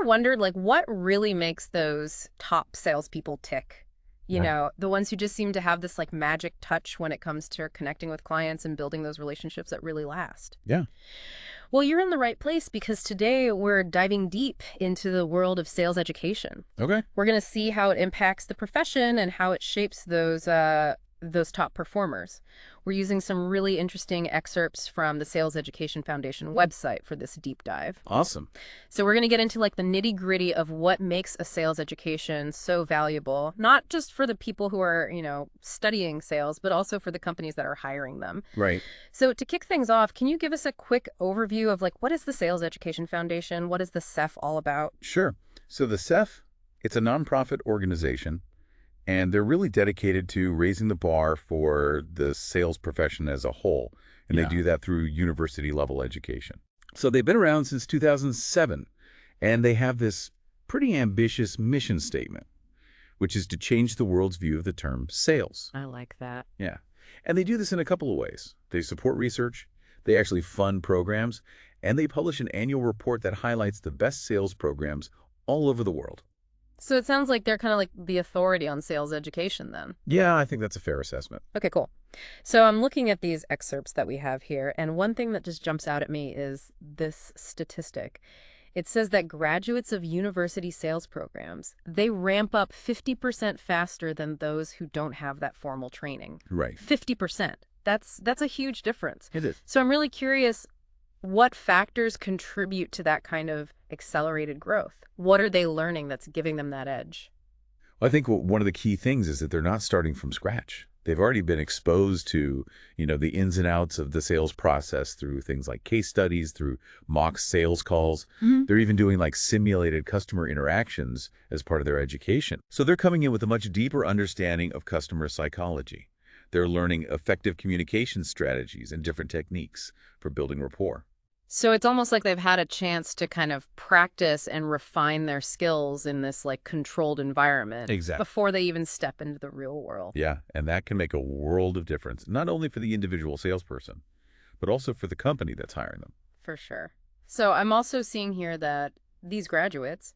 wondered, like, what really makes those top salespeople tick? You Right. know, the ones who just seem to have this like magic touch when it comes to connecting with clients and building those relationships that really last. Yeah. Well, you're in the right place because today we're diving deep into the world of sales education. Okay. We're going to see how it impacts the profession and how it shapes those top performers. We're using some really interesting excerpts from the Sales Education Foundation website for this deep dive. Awesome. So we're going to get into like the nitty-gritty of what makes a sales education so valuable, not just for the people who are, studying sales, but also for the companies that are hiring them. Right. So to kick things off, can you give us a quick overview of like what is the Sales Education Foundation? What is the SEF all about? Sure. So the SEF, it's a nonprofit organization, and they're really dedicated to raising the bar for the sales profession as a whole. And they do that through university-level education. So they've been around since 2007, and they have this pretty ambitious mission statement, which is to change the world's view of the term sales. I like that. Yeah. And they do this in a couple of ways. They support research, they actually fund programs, and they publish an annual report that highlights the best sales programs all over the world. So it sounds like they're kind of like the authority on sales education then. Yeah, I think that's a fair assessment. Okay, cool. So I'm looking at these excerpts that we have here, and one thing that just jumps out at me is this statistic. It says that graduates of university sales programs, they ramp up 50% faster than those who don't have that formal training. Right. 50%. That's a huge difference. It is. So I'm really curious, what factors contribute to that kind of accelerated growth? What are they learning that's giving them that edge? I think one of the key things is that they're not starting from scratch. They've already been exposed to, the ins and outs of the sales process through things like case studies, through mock sales calls. They're even doing like simulated customer interactions as part of their education. So they're coming in with a much deeper understanding of customer psychology. They're learning effective communication strategies and different techniques for building rapport. So it's almost like they've had a chance to kind of practice and refine their skills in this like controlled environment. Exactly. Before they even step into the real world. Yeah, and that can make a world of difference, not only for the individual salesperson, but also for the company that's hiring them. For sure. So I'm also seeing here that these graduates,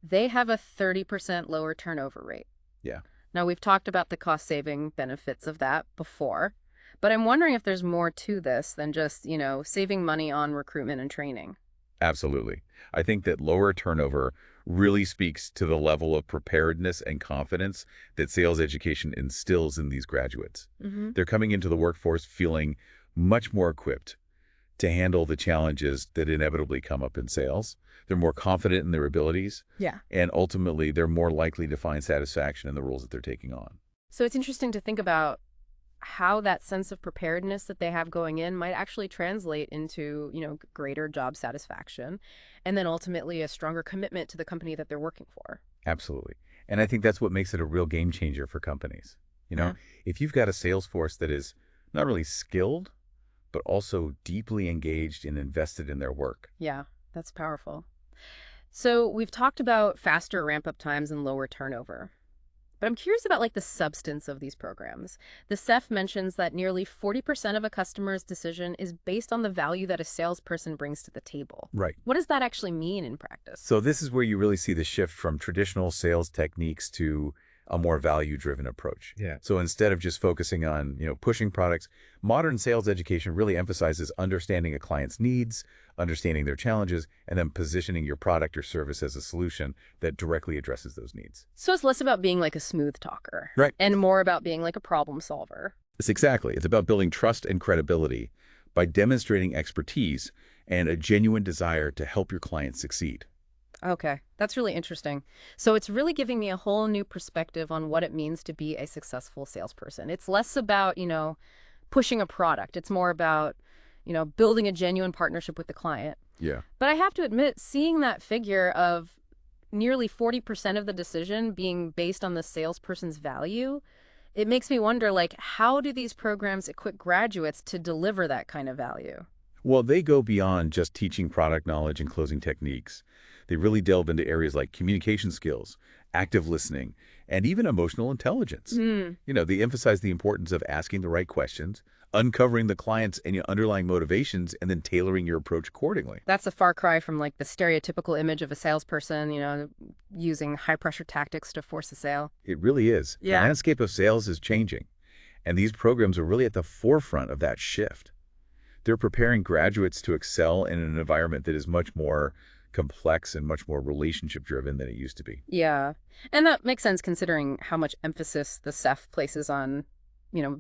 they have a 30% lower turnover rate. Yeah. Now, we've talked about the cost-saving benefits of that before, but I'm wondering if there's more to this than just, saving money on recruitment and training. Absolutely. I think that lower turnover really speaks to the level of preparedness and confidence that sales education instills in these graduates. They're coming into the workforce feeling much more equipped to handle the challenges that inevitably come up in sales. They're more confident in their abilities. Yeah. And ultimately, they're more likely to find satisfaction in the roles that they're taking on. So it's interesting to think about how that sense of preparedness that they have going in might actually translate into, greater job satisfaction and then ultimately a stronger commitment to the company that they're working for. Absolutely. And I think that's what makes it a real game changer for companies. If you've got a sales force that is not really skilled, but also deeply engaged and invested in their work. Yeah, that's powerful. So we've talked about faster ramp-up times and lower turnover. But I'm curious about like the substance of these programs. The SEF mentions that nearly 40% of a customer's decision is based on the value that a salesperson brings to the table. Right. What does that actually mean in practice? So this is where you really see the shift from traditional sales techniques to a more value-driven approach. Yeah. So instead of just focusing on, pushing products, modern sales education really emphasizes understanding a client's needs, understanding their challenges, and then positioning your product or service as a solution that directly addresses those needs. So it's less about being like a smooth talker. Right. And more about being like a problem solver. It's about building trust and credibility by demonstrating expertise and a genuine desire to help your clients succeed. Okay, that's really interesting. So it's really giving me a whole new perspective on what it means to be a successful salesperson. It's less about, pushing a product. It's more about, building a genuine partnership with the client. Yeah. But I have to admit, seeing that figure of nearly 40% of the decision being based on the salesperson's value, it makes me wonder, like, how do these programs equip graduates to deliver that kind of value? Well, they go beyond just teaching product knowledge and closing techniques. They really delve into areas like communication skills, active listening, and even emotional intelligence. They emphasize the importance of asking the right questions, uncovering the client's and your underlying motivations and then tailoring your approach accordingly. That's a far cry from like the stereotypical image of a salesperson, using high pressure tactics to force a sale. It really is. The Yeah. landscape of sales is changing, and these programs are really at the forefront of that shift. They're preparing graduates to excel in an environment that is much more complex and much more relationship-driven than it used to be. Yeah. And that makes sense considering how much emphasis the SEF places on,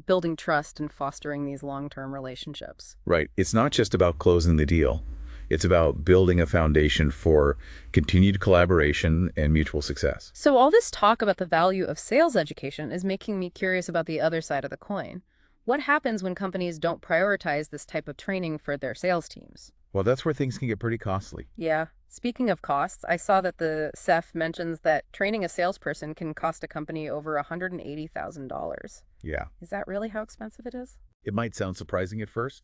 building trust and fostering these long-term relationships. Right. It's not just about closing the deal. It's about building a foundation for continued collaboration and mutual success. So all this talk about the value of sales education is making me curious about the other side of the coin. What happens when companies don't prioritize this type of training for their sales teams? Well, that's where things can get pretty costly. Yeah. Speaking of costs, I saw that the SEF mentions that training a salesperson can cost a company over $180,000. Yeah. Is that really how expensive it is? It might sound surprising at first,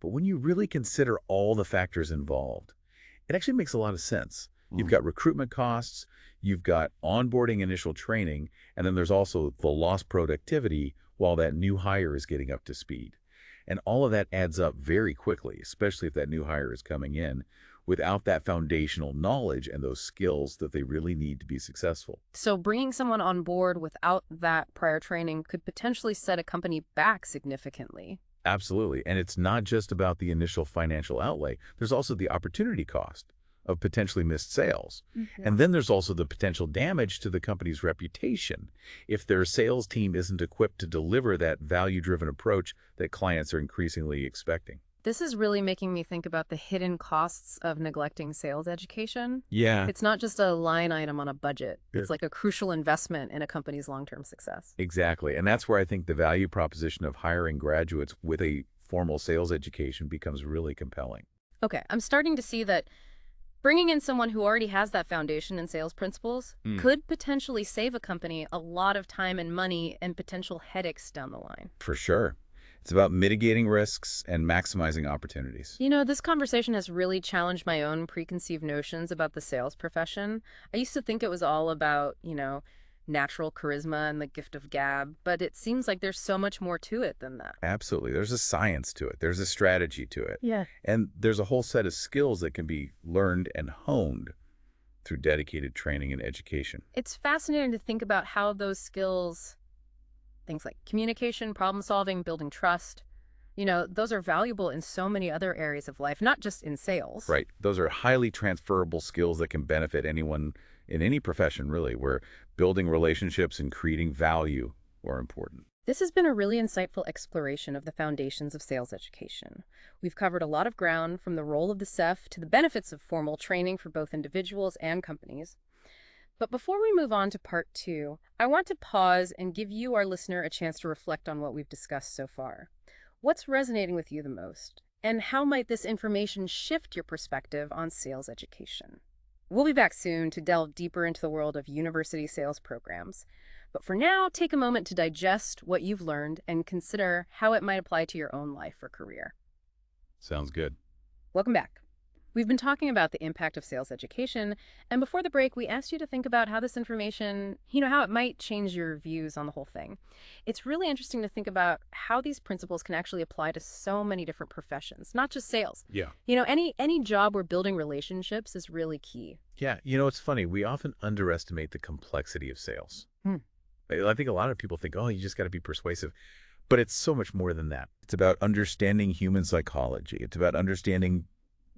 but when you really consider all the factors involved, it actually makes a lot of sense. You've got recruitment costs, you've got onboarding initial training, and then there's also the lost productivity while that new hire is getting up to speed. And all of that adds up very quickly, especially if that new hire is coming in without that foundational knowledge and those skills that they really need to be successful. So bringing someone on board without that prior training could potentially set a company back significantly. Absolutely. And it's not just about the initial financial outlay. There's also the opportunity cost of potentially missed sales. And then there's also the potential damage to the company's reputation if their sales team isn't equipped to deliver that value-driven approach that clients are increasingly expecting. This is really making me think about the hidden costs of neglecting sales education. Yeah, It's not just a line item on a budget. It's like a crucial investment in a company's long-term success. exactly. And that's where I think the value proposition of hiring graduates with a formal sales education becomes really compelling. Okay, I'm starting to see that bringing in someone who already has that foundation in sales principles could potentially save a company a lot of time and money and potential headaches down the line. For sure. It's about mitigating risks and maximizing opportunities. This conversation has really challenged my own preconceived notions about the sales profession. I used to think it was all about, natural charisma and the gift of gab, but it seems like there's so much more to it than that. Absolutely. There's a science to it. There's a strategy to it. Yeah. And there's a whole set of skills that can be learned and honed through dedicated training and education. It's fascinating to think about how those skills, things like communication, problem solving, building trust, those are valuable in so many other areas of life, not just in sales. Right. Those are highly transferable skills that can benefit anyone in any profession, really, where building relationships and creating value are important. This has been a really insightful exploration of the foundations of sales education. We've covered a lot of ground, from the role of the SEF to the benefits of formal training for both individuals and companies. But before we move on to part 2, I want to pause and give you, our listener, a chance to reflect on what we've discussed so far. What's resonating with you the most? And how might this information shift your perspective on sales education? We'll be back soon to delve deeper into the world of university sales programs. But for now, take a moment to digest what you've learned and consider how it might apply to your own life or career. Sounds good. Welcome back. We've been talking about the impact of sales education, and before the break, we asked you to think about how this information, how it might change your views on the whole thing. It's really interesting to think about how these principles can actually apply to so many different professions, not just sales. Yeah. Any job where building relationships is really key. Yeah. It's funny. We often underestimate the complexity of sales. I think a lot of people think, oh, you just got to be persuasive. But it's so much more than that. It's about understanding human psychology. It's about understanding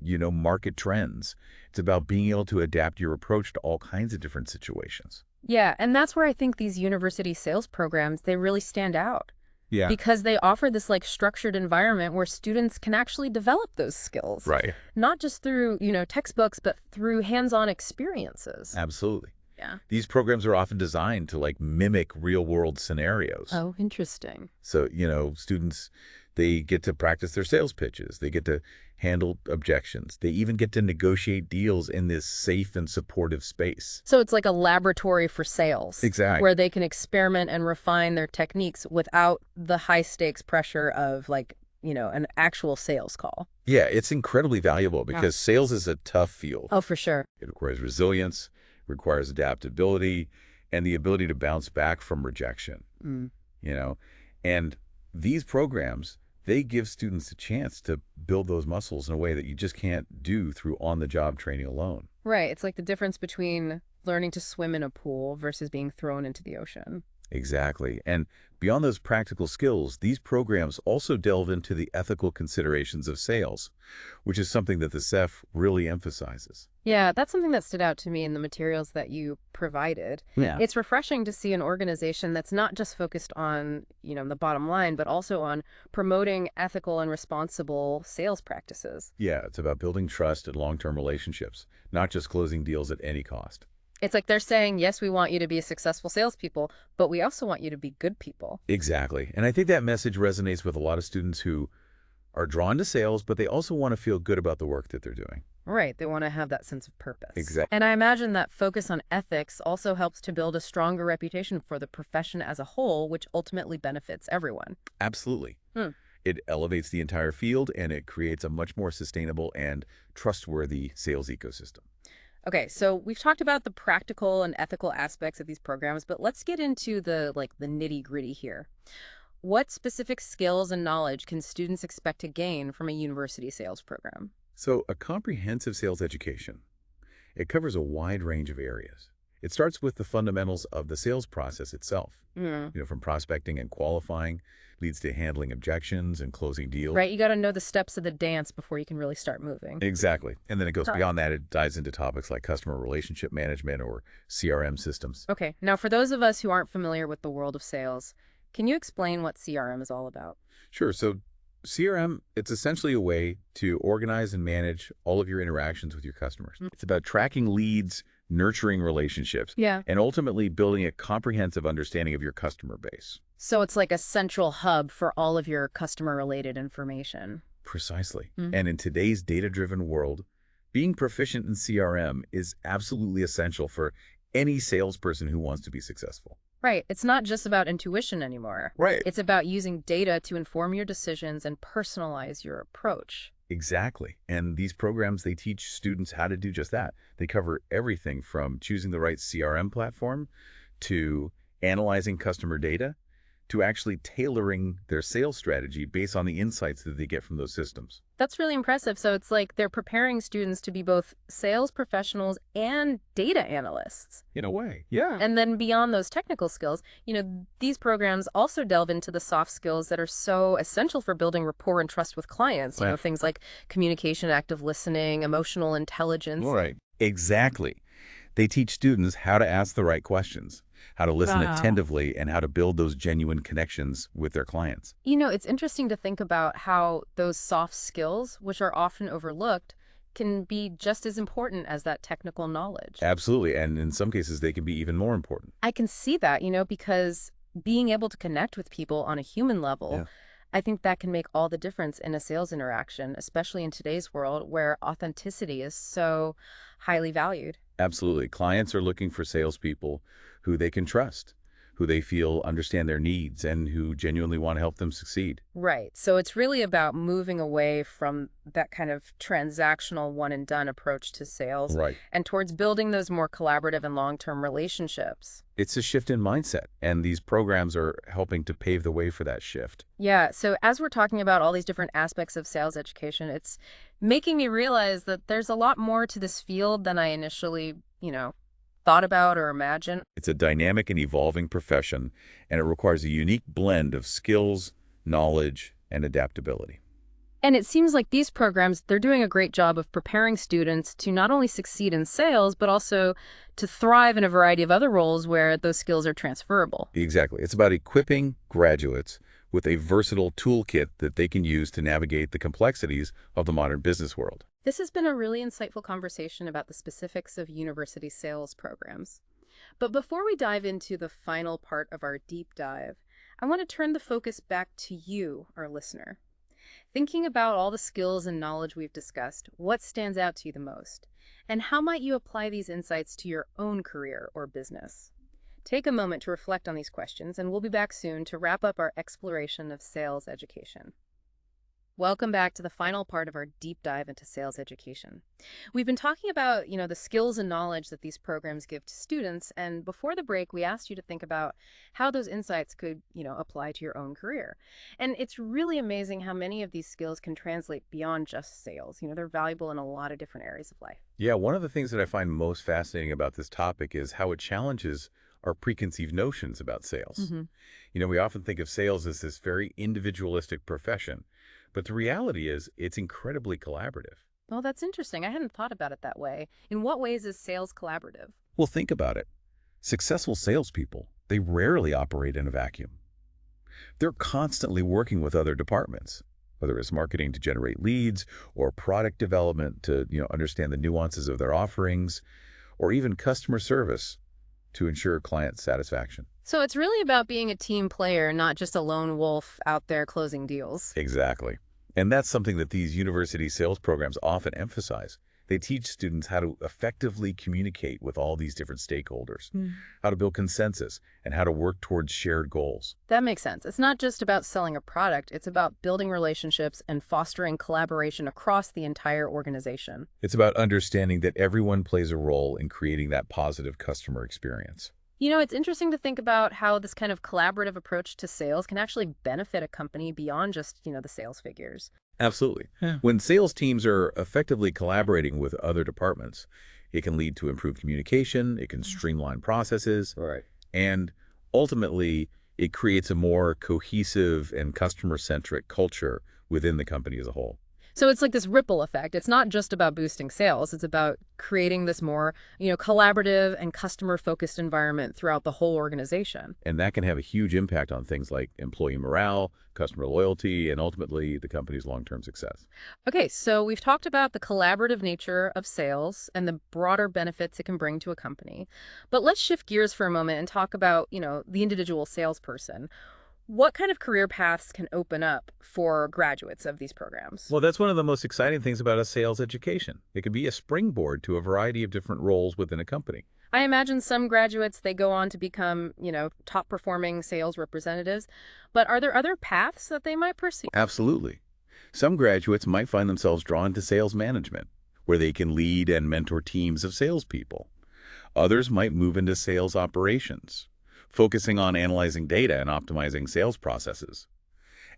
market trends. It's about being able to adapt your approach to all kinds of different situations. Yeah, and that's where I think these university sales programs, they really stand out. Yeah. Because they offer this structured environment where students can actually develop those skills. Right. Not just through, textbooks, but through hands-on experiences. Absolutely. Yeah. These programs are often designed to mimic real-world scenarios. Oh, interesting. So, students, they get to practice their sales pitches. They get to handle objections. They even get to negotiate deals in this safe and supportive space. So it's like a laboratory for sales. Exactly. Where they can experiment and refine their techniques without the high-stakes pressure of an actual sales call. Yeah, it's incredibly valuable because sales is a tough field. Oh, for sure. It requires resilience, requires adaptability, and the ability to bounce back from rejection. And these programs, they give students a chance to build those muscles in a way that you just can't do through on-the-job training alone. Right. It's like the difference between learning to swim in a pool versus being thrown into the ocean. Exactly. And beyond those practical skills, these programs also delve into the ethical considerations of sales, which is something that the SEF really emphasizes. Yeah, that's something that stood out to me in the materials that you provided. Yeah. It's refreshing to see an organization that's not just focused on, the bottom line, but also on promoting ethical and responsible sales practices. Yeah, it's about building trust and long-term relationships, not just closing deals at any cost. It's like they're saying, yes, we want you to be successful salespeople, but we also want you to be good people. Exactly. And I think that message resonates with a lot of students who are drawn to sales, but they also want to feel good about the work that they're doing. Right. They want to have that sense of purpose. Exactly. And I imagine that focus on ethics also helps to build a stronger reputation for the profession as a whole, which ultimately benefits everyone. Absolutely. Hmm. It elevates the entire field, and it creates a much more sustainable and trustworthy sales ecosystem. Okay, so we've talked about the practical and ethical aspects of these programs, but let's get into the nitty-gritty here. What specific skills and knowledge can students expect to gain from a university sales program? So a comprehensive sales education, it covers a wide range of areas. It starts with the fundamentals of the sales process itself, from prospecting and qualifying, leads to handling objections and closing deals. Right, you got to know the steps of the dance before you can really start moving. Exactly. And then it goes beyond that. It dives into topics like customer relationship management or CRM systems. Okay, now for those of us who aren't familiar with the world of sales, can you explain what CRM is all about? Sure. So CRM, it's essentially a way to organize and manage all of your interactions with your customers. It's about tracking leads, nurturing relationships, Yeah. and ultimately building a comprehensive understanding of your customer base. So it's like a central hub for all of your customer-related information. Precisely. And in today's data-driven world, being proficient in CRM is absolutely essential for any salesperson who wants to be successful. Right. It's not just about intuition anymore. Right. It's about using data to inform your decisions and personalize your approach. Exactly. And these programs, they teach students how to do just that. They cover everything from choosing the right CRM platform to analyzing customer data to actually tailoring their sales strategy based on the insights that they get from those systems. That's really impressive. So it's like they're preparing students to be both sales professionals and data analysts. In a way, yeah. And then beyond those technical skills, these programs also delve into the soft skills that are so essential for building rapport and trust with clients. Things like communication, active listening, emotional intelligence. Right. Exactly. They teach students how to ask the right questions, how to listen attentively, and how to build those genuine connections with their clients. It's interesting to think about how those soft skills, which are often overlooked, can be just as important as that technical knowledge. Absolutely. And in some cases, they can be even more important. I can see that, because being able to connect with people on a human level, I think that can make all the difference in a sales interaction, especially in today's world where authenticity is so highly valued. Absolutely. Clients are looking for salespeople who they can trust, who they feel understand their needs, and who genuinely want to help them succeed. Right. So it's really about moving away from that kind of transactional one-and-done approach to sales and towards building those more collaborative and long-term relationships. It's a shift in mindset, and these programs are helping to pave the way for that shift. Yeah. So as we're talking about all these different aspects of sales education, it's making me realize that there's a lot more to this field than I initially, thought about or imagined. It's a dynamic and evolving profession, and it requires a unique blend of skills, knowledge, and adaptability. And it seems like these programs, they're doing a great job of preparing students to not only succeed in sales, but also to thrive in a variety of other roles where those skills are transferable. Exactly. It's about equipping graduates with a versatile toolkit that they can use to navigate the complexities of the modern business world. This has been a really insightful conversation about the specifics of university sales programs. But before we dive into the final part of our deep dive, I want to turn the focus back to you, our listener. Thinking about all the skills and knowledge we've discussed, what stands out to you the most? And how might you apply these insights to your own career or business? Take a moment to reflect on these questions, and we'll be back soon to wrap up our exploration of sales education. Welcome back to the final part of our deep dive into sales education. We've been talking about, the skills and knowledge that these programs give to students, and before the break, we asked you to think about how those insights could, apply to your own career. And it's really amazing how many of these skills can translate beyond just sales. They're valuable in a lot of different areas of life. Yeah, one of the things that I find most fascinating about this topic is how it challenges our preconceived notions about sales. Hmm. We often think of sales as this very individualistic profession, but the reality is it's incredibly collaborative. Well, that's interesting. I hadn't thought about it that way. In what ways is sales collaborative? Well, think about it. Successful salespeople, they rarely operate in a vacuum. They're constantly working with other departments, whether it's marketing to generate leads or product development to, understand the nuances of their offerings, or even customer service to ensure client satisfaction. So it's really about being a team player, not just a lone wolf out there closing deals. Exactly. And that's something that these university sales programs often emphasize. They teach students how to effectively communicate with all these different stakeholders, how to build consensus, and how to work towards shared goals. That makes sense. It's not just about selling a product, it's about building relationships and fostering collaboration across the entire organization. It's about understanding that everyone plays a role in creating that positive customer experience. It's interesting to think about how this kind of collaborative approach to sales can actually benefit a company beyond just, the sales figures. Absolutely. Yeah. When sales teams are effectively collaborating with other departments, it can lead to improved communication, it can streamline processes, Right. and ultimately, it creates a more cohesive and customer-centric culture within the company as a whole. So it's like this ripple effect. It's not just about boosting sales. It's about creating this more, collaborative and customer-focused environment throughout the whole organization. And that can have a huge impact on things like employee morale, customer loyalty, and ultimately the company's long-term success. Okay, so we've talked about the collaborative nature of sales and the broader benefits it can bring to a company. But let's shift gears for a moment and talk about, the individual salesperson. What kind of career paths can open up for graduates of these programs? Well, that's one of the most exciting things about a sales education. It can be a springboard to a variety of different roles within a company. I imagine some graduates, they go on to become, top performing sales representatives. But are there other paths that they might pursue? Absolutely. Some graduates might find themselves drawn to sales management, where they can lead and mentor teams of salespeople. Others might move into sales operations, focusing on analyzing data and optimizing sales processes.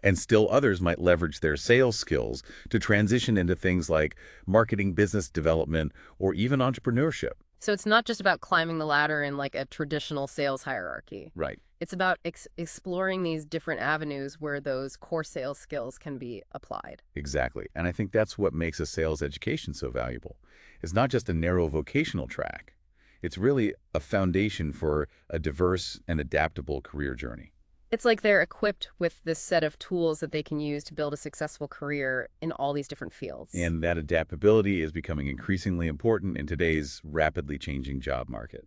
And still others might leverage their sales skills to transition into things like marketing, business development, or even entrepreneurship. So it's not just about climbing the ladder in like a traditional sales hierarchy. Right. It's about exploring these different avenues where those core sales skills can be applied. Exactly. And I think that's what makes a sales education so valuable. It's not just a narrow vocational track. It's really a foundation for a diverse and adaptable career journey. It's like they're equipped with this set of tools that they can use to build a successful career in all these different fields. And that adaptability is becoming increasingly important in today's rapidly changing job market.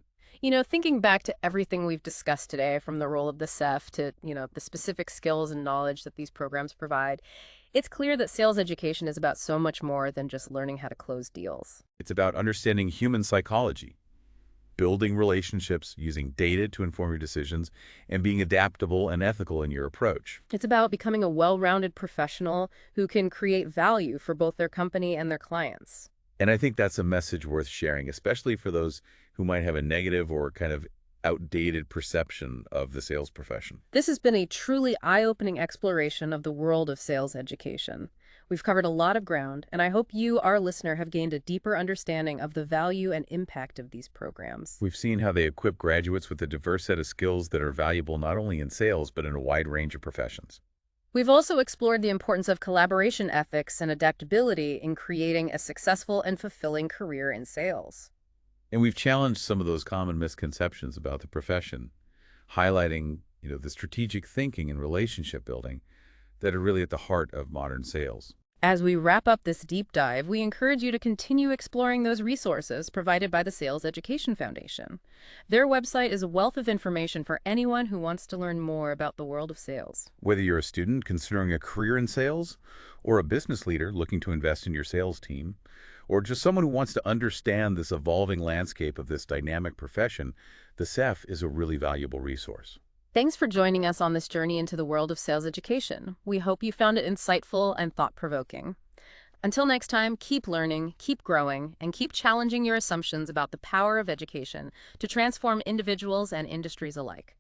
Thinking back to everything we've discussed today, from the role of the SEF to, the specific skills and knowledge that these programs provide, it's clear that sales education is about so much more than just learning how to close deals. It's about understanding human psychology, building relationships, using data to inform your decisions, and being adaptable and ethical in your approach. It's about becoming a well-rounded professional who can create value for both their company and their clients. And I think that's a message worth sharing, especially for those who might have a negative or kind of outdated perception of the sales profession. This has been a truly eye-opening exploration of the world of sales education. We've covered a lot of ground, and I hope you, our listener, have gained a deeper understanding of the value and impact of these programs. We've seen how they equip graduates with a diverse set of skills that are valuable not only in sales, but in a wide range of professions. We've also explored the importance of collaboration ethics and adaptability in creating a successful and fulfilling career in sales. And we've challenged some of those common misconceptions about the profession, highlighting, the strategic thinking and relationship building that are really at the heart of modern sales. As we wrap up this deep dive, we encourage you to continue exploring those resources provided by the Sales Education Foundation. Their website is a wealth of information for anyone who wants to learn more about the world of sales. Whether you're a student considering a career in sales, or a business leader looking to invest in your sales team, or just someone who wants to understand this evolving landscape of this dynamic profession, the SEF is a really valuable resource. Thanks for joining us on this journey into the world of sales education. We hope you found it insightful and thought-provoking. Until next time, keep learning, keep growing, and keep challenging your assumptions about the power of education to transform individuals and industries alike.